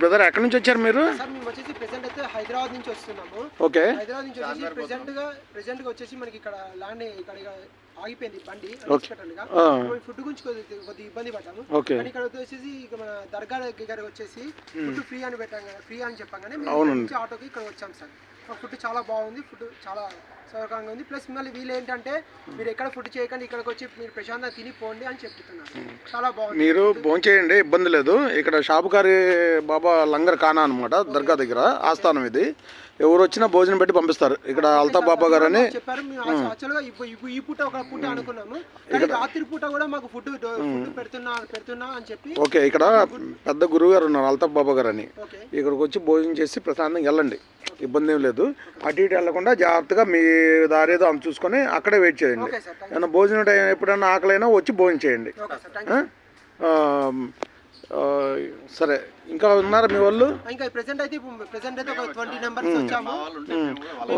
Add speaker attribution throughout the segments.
Speaker 1: Brother ఎక్కడి నుంచి వచ్చారు మీరు?
Speaker 2: సార్ మేము వచ్చేసి ప్రెసెంట్ అయితే హైదరాబాద్ నుంచి వస్తున్నాము.
Speaker 1: ఓకే.
Speaker 2: హైదరాబాద్ నుంచి వచ్చేసి ప్రెసెంట్ గా వచ్చేసి మనకి ఇక్కడ ల్యాండ్ ఇక్కడ ఆగిపోయింది బండి ఫుడ్ గురించి కొద్దిగా ఇబ్బంది పడ్డాము. కానీ ఇక్కడ వచ్చేసి మన దర్గా దగ్గర వచ్చేసి ఫుడ్ ఫ్రీ అని పెట్టాం కదా, ఫ్రీ అని చెప్పగానే ఆటోకి ఇక్కడ వచ్చాం సార్. ఫుడ్ చాలా బాగుంది, ఫుడ్ చాలా సౌకర్యంగా ఉంది. ప్లస్ మళ్ళీ వీళ్ళు ఏంటంటే మీరు ఎక్కడ ఫుడ్ చేయకండి, ఇక్కడికి వచ్చి మీరు ప్రశాంతంగా తిని పోండి అని చెప్తున్నారు. చాలా బాగుంది.
Speaker 1: మీరు భోజనం చేయండి, ఇబ్బంది లేదు. ఇక్కడ షాపుకారి బాబా లంగర్ ఖానా అనమాట, దర్గా దగ్గర ఆస్థానం ఇది. ఎవరు వచ్చినా భోజనం పెట్టి పంపిస్తారు. ఇక్కడ అల్తాఫ్ బాబా గారు అని
Speaker 2: చెప్పారు. మేము యాక్చువల్గా ఈ పూట ఒక పూట అనుకున్నాము, రాత్రి పూట కూడా మాకు ఫుడ్ పెడుతున్నా అని చెప్పి.
Speaker 1: ఓకే. ఇక్కడ పెద్ద గురువు గారు ఉన్నారు, అల్తాఫ్ బాబా గారు అని. ఇక్కడికి వచ్చి భోజనం చేసి ప్రశాంతంగా వెళ్ళండి, ఇబ్బంది ఏం లేదు. అటు ఇటు వెళ్ళకుండా జాగ్రత్తగా మీ దారేదో అంత చూసుకొని అక్కడే వెయిట్ చేయండి. ఏమన్నా భోజనం టైం ఎప్పుడైనా ఆకలైనా వచ్చి భోజనం చేయండి. సరే, ఇంకా ఉన్నారా మీ వాళ్ళు?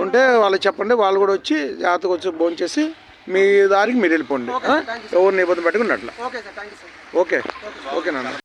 Speaker 1: ఉంటే వాళ్ళకి చెప్పండి, వాళ్ళు కూడా వచ్చి జాగ్రత్తగా వచ్చి భోజనం చేసి మీ దారికి మీరు వెళ్ళిపోండి. ఎవరిని ఇబ్బంది పెట్టుకున్నట్లు. ఓకే. ఓకే నాన్న.